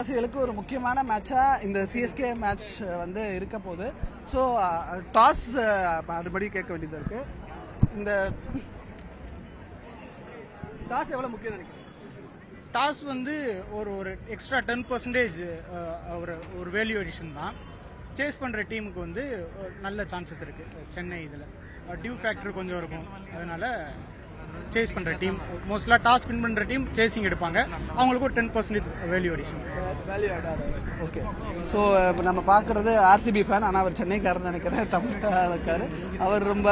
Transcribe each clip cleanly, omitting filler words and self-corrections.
வாசிகளுக்கு ஒரு முக்கியமான மேட்சா இந்த சிஎஸ்கே மேட்ச் வந்து இருக்க போகுது. ஸோ டாஸ் மறுபடியும் கேட்க வேண்டியது இருக்கு. இந்த டாஸ் எவ்வளோ முக்கியம் நினைக்கிறேன்? டாஸ் வந்து ஒரு எக்ஸ்ட்ரா 10% ஒரு வேல்யூ எடிஷன் தான். சேஸ் பண்ணுற டீமுக்கு வந்து நல்ல சான்சஸ் இருக்குது. சென்னை இதில் டியூ ஃபேக்டர் கொஞ்சம் இருக்கும். அதனால சேஸ் பண்ணுற டீம் மோஸ்ட்லாக டாஸ் வின் பண்ணுற டீம் சேசிங் எடுப்பாங்க. அவங்களுக்கு ஒரு 10% வேல்யூ எடிஷன். ஓகே. ஸோ இப்போ நம்ம பார்க்குறது ஆர்சிபி ஃபேன், ஆனால் அவர் சென்னைக்காரன்னு நினைக்கிறேன், தமிழ்நாடு இருக்காரு. அவர் ரொம்ப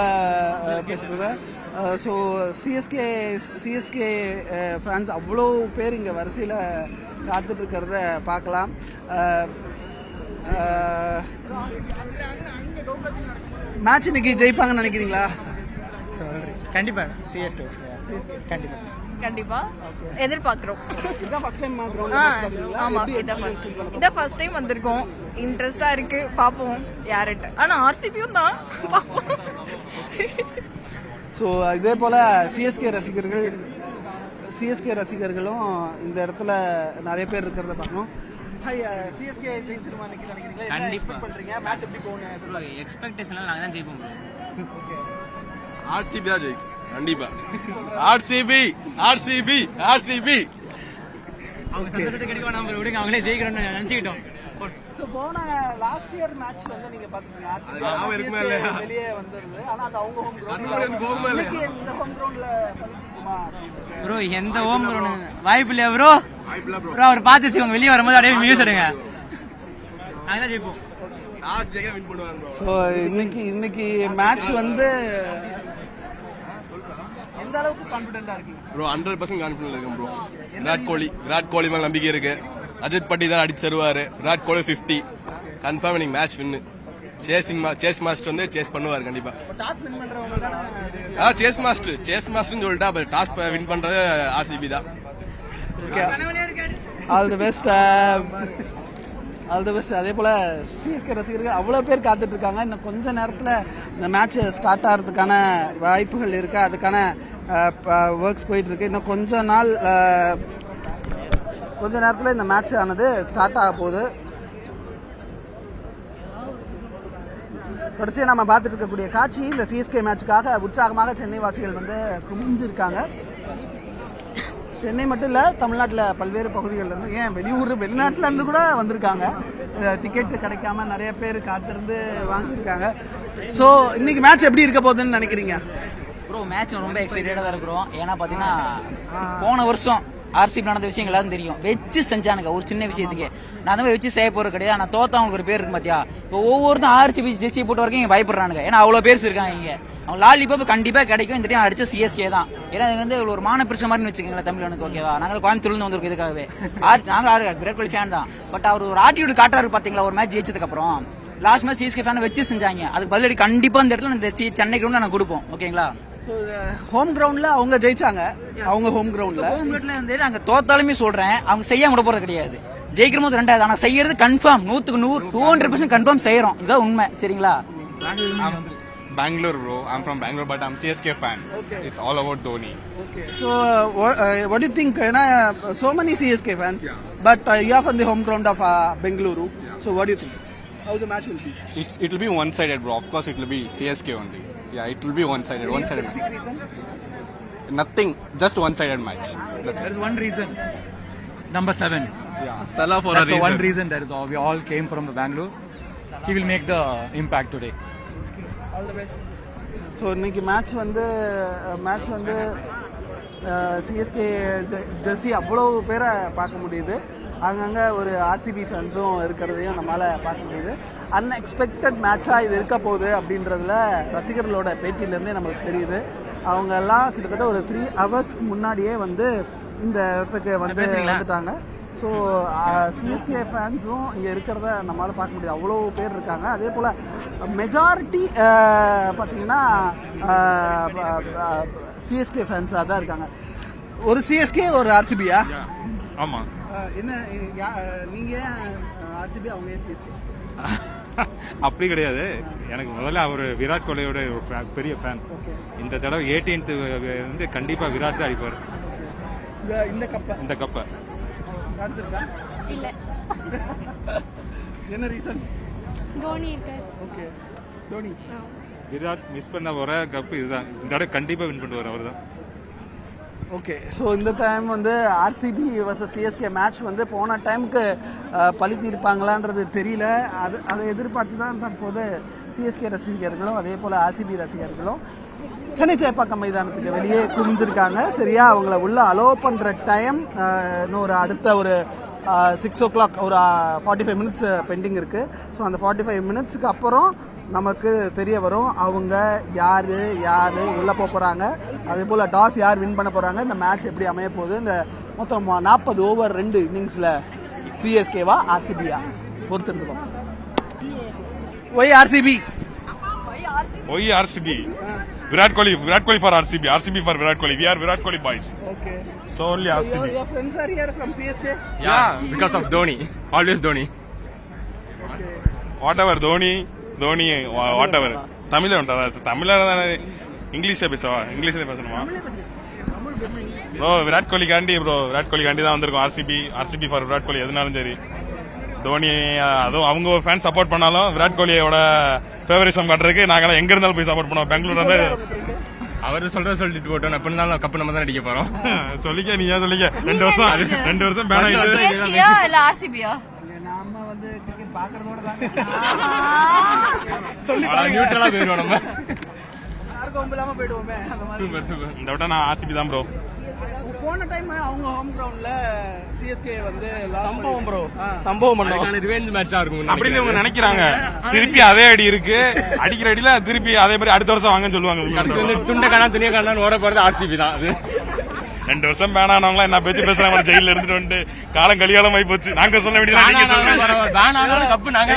பேசுகிறது. ஸோ சிஎஸ்கே ஃபேன்ஸ் அவ்வளோ பேர் இங்கே வரிசையில் காத்துட்டு இருக்கிறத பார்க்கலாம். மேட்ச் இன்னைக்கு ஜெயிப்பாங்கன்னு நினைக்கிறீங்களா? கண்டிப்பா சிஎஸ்கே கண்டிப்பா எதிர்பார்க்கிறோம். இதான் ஃபர்ஸ்ட் டைம் ஆமா, இதான் ஃபர்ஸ்ட் டைம் வந்திருக்கோம். இன்ட்ரெஸ்டா இருக்கு, பாப்போம் யாருட்டு. ஆனா ஆர்சிபியும் தான் பாப்போம். ஸோ இதே போல சிஎஸ்கே ரசிகர்களும் இந்த இடத்துல நிறைய பேர் இருக்கிறத பார்க்கணும். சிஎஸ்கே ஜெயிச்சிருமா நினைக்கிறீங்களா? கண்டிப்பா பண்றீங்க மேட்ச் எப்படி போகணும்? எக்ஸ்பெக்டேஷன்ல நாங்க தான் ஜெயிப்போம். ஆர்சிபி தான் ஜெயிக்கும் கண்டிப்பா. ஆர்சிபி அவங்க சந்தோஷத்தை கிடைக்கும். நம்ம விடுங்க, அவங்களே ஜெயிக்கிறோம்னு நினைச்சுக்கிட்டோம். போன லாஸ்ட் இயர் மேட்ச்ல வந்து நீங்க பாத்தீங்க வெளியே வந்துருது. ஆனா அது அவங்க ஹோம் கிரவுண்ட். இந்த ஹோம் கிரவுண்ட்ல ப்ரோ எந்த ஹோம் கிரவுண்ட் வாய்ப்பு இல்லையா ப்ரோ? ப்ரோ அவர் பார்த்து வச்சுக்கோங்க, வெளியே வரும்போது அப்படியே மியூஸ் எடுங்க, நாங்க தான் ஜெயிப்போம். ஸோ இன்னைக்கு மேட்ச் வந்து எந்த அளவுக்கு கான்ஃபிடென்ட்டா இருக்கீங்க ப்ரோ? 100% கான்ஃபிடன்ட் இருக்கேன் ப்ரோ. விராட் கோலி மேல நம்பிக்கை இருக்கு. அஜித் பட்டி தான் அடிச்சு தருவாரு. விராட் கோலி 50 கன்ஃபார்ம் இன்னைக்கு மேட்ச் வின்னு. சேஸ் மாஸ்டர் வந்து சேஸ் பண்ணுவாரு கண்டிப்பா. சேஸ் மாஸ்டர்னு சொல்லிட்டா டாஸ் வின் பண்றது ஆர்சிபி தான். All the best. அதே போல சிஎஸ்கே ரசிகர்கள் அவ்வளோ பேர் காத்துட்டு இருக்காங்க. இன்னும் கொஞ்ச நேரத்தில் இந்த மேட்ச் ஸ்டார்ட் ஆகிறதுக்கான வாய்ப்புகள் இருக்கு. அதுக்கான ஒர்க்ஸ் போயிட்டு இருக்கு. இன்னும் கொஞ்ச நேரத்தில் இந்த மேட்ச் ஆனது ஸ்டார்ட் ஆக போகுது. தொடர்ச்சியாக நம்ம பார்த்துட்டு இருக்கக்கூடிய காட்சி இந்த சிஎஸ்கே மேட்சுக்காக உற்சாகமாக சென்னை வாசிகள் வந்து குமிஞ்சிருக்காங்க. சென்னை மட்டும் இல்லை, தமிழ்நாட்டில் பல்வேறு பகுதிகளில் இருந்து, ஏன் வெளிநாட்டில் இருந்து கூட வந்திருக்காங்க. டிக்கெட் கிடைக்காம நிறைய பேர் காத்திருந்து வாங்கியிருக்காங்க. ஸோ இன்னைக்கு மேட்ச் எப்படி இருக்க போகுதுன்னு நினைக்கிறீங்க? ப்ரோ மேட்ச் ரொம்ப எக்ஸைட்டடாக தான் இருக்கிறோம். ஏன்னா பார்த்தீங்கன்னா போன வருஷம் ஆர்சிபி நடந்த விஷயம் எல்லாரும் தெரியும். வச்சு செஞ்சானுங்க ஒரு சின்ன விஷயத்துக்கு. நான் தான் வச்சு செய்ய போறது கிடையாது. நான் தோத்தா அவங்களுக்கு ஒரு பேர் இருக்கு பாத்தியா. இப்போ ஒவ்வொருத்தரும் ஆர்சிபி ஜெர்சி போட்டு வரைக்கும் இங்க பயப்படுறானுங்க. ஏன்னா அவ்வளோ பேர்ஸ் இருக்காங்க இங்க. அவங்க லாலிபாப் கண்டிப்பா கிடைக்கும். இந்த டைம் அடிச்ச சிஎஸ்கே தான். ஏன்னா இது வந்து ஒரு மான பிரச்சனை மாதிரி வச்சுக்கோங்களேன் தமிழனுக்கு. ஓகேவா? நாங்கள் கோயம்புத்தூர்ல வந்திருக்கோம் இதுக்காகவே. நாங்கள் விராட் கோலி ஃபேன் தான். பட் அவர் ஒரு ஆட்டிடியூட் காட்டுறாரு பாத்தீங்களா ஒரு மேட்ச் ஜெயிச்சதுக்கு அப்புறம். லாஸ்ட் மேட்ச் சிஎஸ்கே ஃபேன் வச்சு செஞ்சாங்க. அதுக்கு பதிலடி கண்டிப்பா இந்த இடத்துல இந்த சென்னை கிரவுண்ட் நாங்கள் கொடுப்போம். ஓகேங்களா? ஹோம் கிரவுண்ட்ல அவங்க ஜெயிச்சாங்க. அவங்க ஹோம் கிரவுண்ட்ல வந்து நாங்க தோத்தாலுமே சொல்றேன், அவங்க செய்யாம விட போறது கிடையாது. ஜெயிக்கிற போது ரெண்டாவது, ஆனா செய்யறது கன்ஃபார்ம் 100% 200% கன்ஃபார்ம் செய்யறோம். இதான் உண்மை. சரிங்களா? Bangalore bro, I'm from Bangalore but I'm CSK fan. Okay. It's all about Dhoni. Okay. So what do you think? So many CSK fans, yeah. But you are from the home ground of Bengaluru. Yeah. So what do you think? How the match will be? It will be one-sided bro. Of course it will be CSK only. Yeah, it will be one-sided. One-sided match. Nothing, just one-sided match. There is one reason. Number 7. Yeah. Stella for That's a reason. One reason. That is all. We all came from Bangalore. He will make the impact today. So இன்னைக்கு match வந்து CSK Jersey அவ்வளோ பேரை பார்க்க முடியுது. அங்கங்கே ஒரு RCB ஃபேன்ஸும் இருக்கிறதையும் நம்மளால் பார்க்க முடியுது. அன்எக்ஸ்பெக்டட் மேட்சாக இது இருக்க போகுது அப்படின்றதுல ரசிகர்களோட பேட்டியிலேருந்தே நம்மளுக்கு தெரியுது. அவங்க எல்லாம் கிட்டத்தட்ட ஒரு 3 hours முன்னாடியே வந்து இந்த இடத்துக்கு வந்துட்டாங்க. ஸோ சிஎஸ்கே ஃபேன்ஸும் இங்கே இருக்கிறத நம்மளால் பார்க்க முடியுது. அவ்வளோ பேர் இருக்காங்க. அதே போல் மெஜாரிட்டி பார்த்தீங்கன்னா சிஎஸ்கே ஃபேன்ஸாக தான் இருக்காங்க. ஒரு சிஎஸ்கே ஒரு ஆர்சிபியா? ஆமாம். என்ன நீங்கள் ஆர்சிபி, அவங்க சிஎஸ்கே? அப்படி கிடையாது. எனக்கு முதல்ல அவர் விராட் கோலியோட பெரிய ஃபேன். இந்த தடவை 18th வந்து கண்டிப்பாக விராட் தான் அடிப்பார் இந்த கப்பை. இந்த கப்பை இல்ல என்ன ரீசன்? தோனி இருக்கார். ஓகே, தோனி. விராட் மிஸ் பண்ண ஒரே கப்பு இதுதான். இந்த தடவை கண்டிப்பாக வின் பண்ணுவார் அவர் தான். ஓகே, ஸோ இந்த டைம் வந்து ஆர்சிபி vs சிஎஸ்கே மேட்ச் வந்து போன டைமுக்கு பழி தீர்ப்பாங்களான்றது தெரியல. அதை எதிர்பார்த்து தான் தற்போது சிஎஸ்கே ரசிகர்களும் அதே போல் ஆர்சிபி ரசிகர்களும் சென்னை சேப்பாக்கம் மைதானத்துக்கு வெளியே குமிஞ்சிருக்காங்க. சரியா அவங்கள உள்ள அலோவ் பண்ணுற டைம் இன்னும் அடுத்த ஒரு 6 o'clock, ஒரு 45 minutes பெண்டிங் இருக்குது. ஸோ அந்த 45 minutesக்கு அப்புறம் நமக்கு தெரிய வரும் அவங்க யார் உள்ளே போகிறாங்க, அதே போல் டாஸ் யார் வின் பண்ண போகிறாங்க, இந்த மேட்ச் எப்படி அமைய போகுது, இந்த மொத்தம் 40 ஓவர் 2 இன்னிங்ஸில் சிஎஸ்கேவா ஆர்சிபியா பொறுத்திருந்துப்போம். Why RCB? Why RCB? Virat Kohli for RCB for Virat Kohli. We are Virat Kohli boys. Okay. So only RCB. Your friends are here from CSK? Yeah, because of Dhoni. Always Dhoni. Whatever Dhoni, whatever. தமிழ்ல உண்டா? தமிழ்ல தானே இங்கிலீஷ்ல பேசவா? இங்கிலீஷ்ல பேசணுமா? Bro Virat Kohli காண்டி தான் வந்திருக்கோம். RCB for Virat Kohli. எதுனாலும் சரி தோனி அதுவும் அவங்க ஃபேன் சப்போர்ட் பண்ணாலும் விராட் கோலியோட ஃபேவரிசம் காட்டுறதுக்கு நாங்களாம் எங்க இருந்தாலும் போய் சப்போர்ட் பண்ணுவோம். பெங்களூர் வந்து அவர் சொல்லிட்டு போட்டோம். எப்ப இருந்தாலும் கப்பு நம்ம தான் அடிக்க போறோம். சொல்லிக்க நீ ஏன் சொல்லிக்க? 2 வருஷம் பேன் ஆயிடுச்சு. சிஎஸ்கேயா இல்ல ஆர்சிபியா? நாம வந்து கிரிக்கெட் பாக்குறதோட தான் சொல்லி நியூட்ரலா போயிடுவோம் நம்ம. யாருக்கும் ஒம்பு இல்லாம போயிடுவோமே அந்த மாதிரி. சூப்பர். இந்த விட நான் RCB தான் ப்ரோ. போன டைம் அவங்க ஹோம் கிரவுண்ட்ல சிஎஸ்கே வந்து சம்பவம் பண்ணோம். ரிவெஞ்ச் மேட்சா இருக்கும் அப்படின்னு இவங்க நினைக்கிறாங்க. திருப்பி அதே அடி இருக்கு. அடிக்கிற அடியில திருப்பி அதே மாதிரி அடுத்த வருஷம் வாங்கன்னு சொல்லுவாங்க. துண்டை காணா துணியை காணான்னு ஓட போறது RCB தான். அது 2 வருஷம் பேனானவங்களா என்ன பேச்சு பேசுறாங்க? ஜெயில இருந்துட்டு வந்து காலம் கலிகாலம் ஆகி போச்சு. நாங்க சொல்ல வேண்டியது கப்பு நாங்க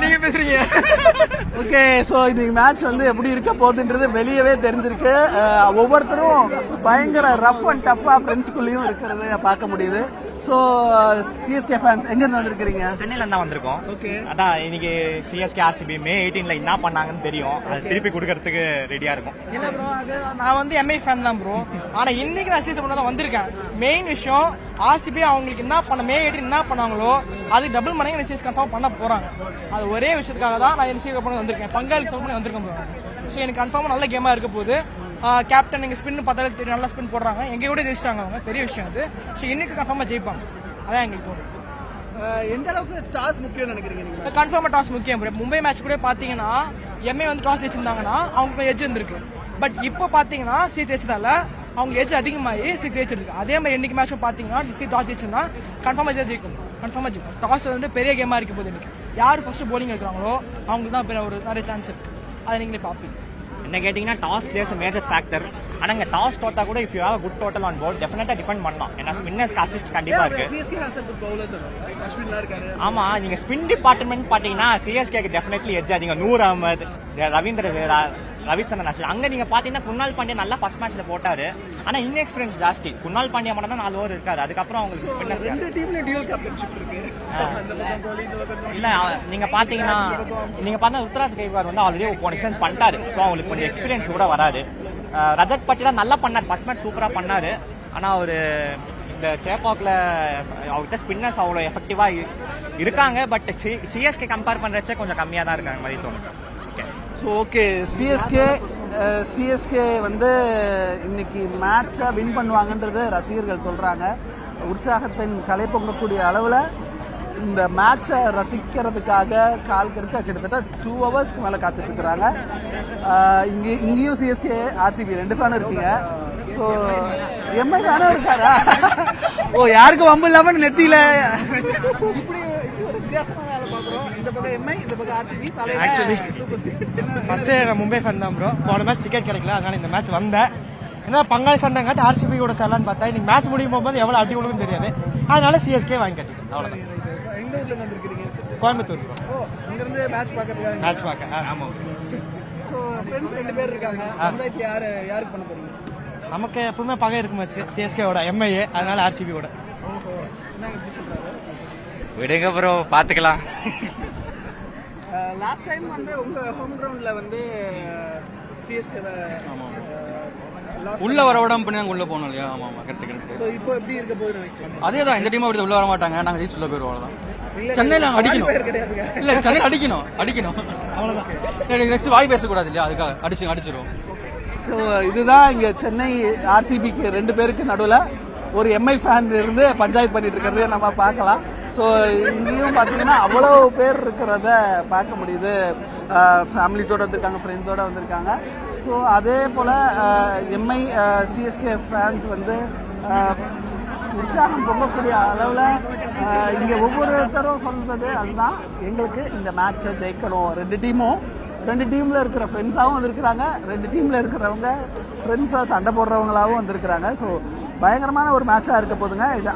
நீங்க பேசுறீங்க. ஓகே, ஸோ இன்னைக்கு மேட்ச் வந்து எப்படி இருக்க போகுதுன்றது வெளியவே தெரிஞ்சிருக்கு. ஒவ்வொருத்தரும் பயங்கர ரஃப் அண்ட் டஃபா ஃப்ரெண்ட்ஸ்குள்ளேயும் இருக்கிறது பார்க்க முடியுது. ஸோ சிஎஸ்கே ஃபேன்ஸ் எங்க இருந்து வந்திருக்கீங்க? சென்னையில தான் வந்திருக்கோம். ஓகே, அதான் இன்னைக்கு சிஎஸ்கே ஆர்சிபி May 18 என்ன பண்ணாங்கன்னு தெரியும். அது திருப்பி கொடுக்கறதுக்கு ரெடியா இருக்கும். இல்ல ப்ரோ, நான் வந்து எம்ஐ ஃபேன் தான் ப்ரோ. ஆனா இன்னைக்கு நான் சீசன் தான் வந்திருக்கேன். மெயின் விஷயம் ஆர்சிபி அவங்களுக்கு என்ன பண்ண May 18 என்ன பண்ணாங்களோ அது டபுள் மடங்கு NCS கன்ஃபார்ம் பண்ண போறாங்க. அது ஒரே விஷயத்துக்காக தான் நான் NCS பண்ணி வந்திருக்கேன். பங்காளி சப்போர்ட் பண்ணி வந்திருக்கேன் ப்ரோ. ஸோ எனக்கு கன்ஃபார்மா நல்ல கேமா இருக்க போகுது. கேப்டன் எங்க ஸ்பின் பார்த்தாலே தெரியும், நல்லா ஸ்பின் போடுறாங்க. எங்க கூட ஜெயிச்சிட்டாங்க அவங்க, பெரிய விஷயம் அது. ஸோ இன்னைக்கு கன்ஃபார்மா ஜெயிப்பாங்க, அதான் எங்களுக்கு தோணும். எந்த அளவுக்கு டாஸ் முக்கியம் நினைக்கிறீங்க நீங்க? கன்ஃபார்மா டாஸ் முக்கியம். மும்பை மேட்ச் கூட பாத்தீங்கன்னா எம்ஏ வந்து டாஸ் ஜெயிச்சிருந்தாங்கன்னா அவங்களுக்கு எஜ் இருந்திருக்கு. பட் இப்போ பாத்தீங்கன்னா சி ஜெயிச்சதால அவங்க எஜ் அதிகமாகி சிக்ஸ் ஜெயிச்சிருக்கு. அதே மாதிரி இன்னைக்கு மேட்சும் பாத்தீங்கன்னா சி டாஸ் ஜெயிச்சிருந்தா கன்ஃபார்மா ஜெயிக்கும். டாஸ் வந்து பெரிய கேமா இருக்க போது. இன்னைக்கு யார் ஃபர்ஸ்ட் போலிங் இருக்கிறாங்களோ அவங்களுக்கு தான் ஒரு நிறைய சான்ஸ் இருக்கு. அதை நீங்களே பாப்பீங்க. என்ன கேட்டீங்கன்னா டாஸ் பிளேஸ் மேஜர் ஃபேக்டர். ஆனா இங்க டாஸ் தோத்தா கூட if you have good total on board டெஃபினட்டா டிஃபெண்ட் பண்ணலாம். ஏன்னா ஸ்பின்னர்ஸ்க்கு அசிஸ்ட் கண்டிப்பா இருக்கு. ஆமா, நீங்க ஸ்பின் டிபார்ட்மெண்ட் பாத்தீங்கன்னா சிஎஸ்கேக்கு டெஃபினெட்லி எட்ஜ் அதிகம். நூர் அகமது, ரவிச்சந்திரன் அஸ்வின். அங்க நீங்க பாத்தீங்கன்னா குணால் பாண்டியா நல்லா ஃபர்ஸ்ட் மேட்ச்ல போட்டாரு. ஆனா இன்எக்ஸ்பீரியன்ஸ் ஜாஸ்தி. குணால் பாண்டியா மட்டும் தான் 4 ஓவர் இருக்காரு. அதுக்கப்புறம் அவங்களுக்கு ஸ்பின்னர்ஸ் இல்ல. நீங்க பாத்தீங்கன்னா ருத்ராஜ் கைவார் வந்து ஆல்ரெடி ஒரு சீசன் பண்ணிட்டாரு. ஸோ அவங்களுக்கு கொஞ்சம் எக்ஸ்பீரியன்ஸ் கூட வராது. ரஜத் பட்டிலா நல்லா பண்ணாரு, ஃபர்ஸ்ட் மேட்ச் சூப்பரா பண்ணாரு. ஆனா ஒரு இந்த சேப்பாக்ல அவர்கிட்ட ஸ்பின்னர்ஸ் அவ்வளோ எஃபெக்டிவா இருக்காங்க. பட் சிஎஸ்கே கம்பேர் பண்றச்சே கொஞ்சம் கம்மியா தான் இருக்காங்க மாதிரி தோணுது. ஓகே, சிஎஸ்கே வந்து இன்னைக்கு மேட்சை வின் பண்ணுவாங்கன்றது ரசிகர்கள் சொல்றாங்க. உற்சாகத்தின் கலை பொங்கக்கூடிய அளவில் இந்த மேட்சை ரசிக்கிறதுக்காக கால் கெடுக்க கிட்டத்தட்ட 2 ஹவர்ஸ்க்கு மேலே காத்துட்டு இருக்கிறாங்க. இங்கேயும் சிஎஸ்கே ஆர்சிபி 2 ஃபேனும் இருக்கீங்க. ஸோ எம்ஐ ஃபேனும் இருக்காரா? ஓ, யாருக்கும் வம்பு இல்லாமல் நெத்தியில இப்படி ஒரு வித்தியாசமான வேலை பார்க்குறோம். இந்த பக்கம் எம்ஐ, இந்த பக்கம் ஆர்சிபி. ஆக்சுவலி ஃபர்ஸ்ட் நான் மும்பை ஃபேன் தான் ப்ரோ. போன மேட்ச் டிக்கெட் கிடைக்கல, அதனால இந்த மேட்ச் வந்தேன். ஏன்னா பங்காளி சண்டைங்காட்டி ஆர்சிபி கூட சேரலான்னு பார்த்தா இன்னைக்கு மேட்ச் முடியும் போகும்போது எவ்வளோ அடி விழுக்குன்னு தெரியாது. அதனால சிஎஸ்கே வாங்கி கட்டிட்டேன். அவ்வளோதான். எந்த ஊர்ல இருந்து வந்திருக்கீங்க? கோயம்புத்தூர் ப்ரோ. ஓ, இங்கிருந்து மேட்ச் பார்க்கறதுக்காக? மேட்ச் பார்க்க. ஆமா. ஸோ ஃப்ரெண்ட்ஸ் 2 பேர் இருக்காங்க. பஞ்சாயத்து யாருக்கு பண்ண போறீங்க? நமக்கு எப்பவுமே பகை இருக்கும் மேட்ச் சிஎஸ்கேவோட எம்ஐஏ, அதனால ஆர்சிபியோட. என்ன எப்படி சொல்றாரு? விடுங்க ப்ரோ, பாத்துக்கலாம். லாஸ்ட் டைம் வந்து உங்க ஹோம் கிரவுண்ட்ல வந்து சிஎஸ்கே உள்ள வர விடாம பண்ணி நாங்க உள்ள போனோம் இல்லையா? ஆமா, கரெக்ட். இப்போ எப்படி இருக்க போகுது நினைக்கிறேன்? அதே தான், இந்த டீம் அப்படி உள்ள வர மாட்டாங்க. நாங்க ஜெயிச்சு உள்ள போயிருவோம். அவ்வளவுதான். சென்னையில அடிக்கணும் கிடையாதுங்க. இல்ல சென்னையில அடிக்கணும் அவ்வளவுதான். நெக்ஸ்ட் வாய் பேசக்கூடாது இல்லையா, அதுக்காக அடிச்சிரும். ஸோ இதுதான் இங்கே சென்னை ஆர்சிபிக்கு 2 பேருக்கு நடுவில் ஒரு எம்ஐ ஃபேன் இருந்து பஞ்சாயத்து பண்ணிட்டு இருக்கிறதே நம்ம பார்க்கலாம். ஸோ இங்கேயும் பார்த்தீங்கன்னா அவ்வளோ பேர் இருக்கிறத பார்க்க முடியுது. ஃபேமிலிஸோட வந்திருக்காங்க, ஃப்ரெண்ட்ஸோட வந்திருக்காங்க. ஸோ அதே போல் எம்ஐ சிஎஸ்கே ஃபேன்ஸ் வந்து உற்சாகம் பொங்கக்கூடிய அளவில் இங்கே ஒவ்வொருத்தரும் சொல்றது அதுதான், எங்களுக்கு இந்த மேட்சை ஜெயிக்கணும். 2 டீமில் இருக்கிற ஃப்ரெண்ட்ஸாகவும் வந்திருக்கிறாங்க, 2 டீமில் இருக்கிறவங்க ஃப்ரெண்ட்ஸாக சண்டை போடுறவங்களாகவும் வந்திருக்கிறாங்க. ஸோ பயங்கரமான ஒரு மேட்சாக இருக்க போதுங்க இது.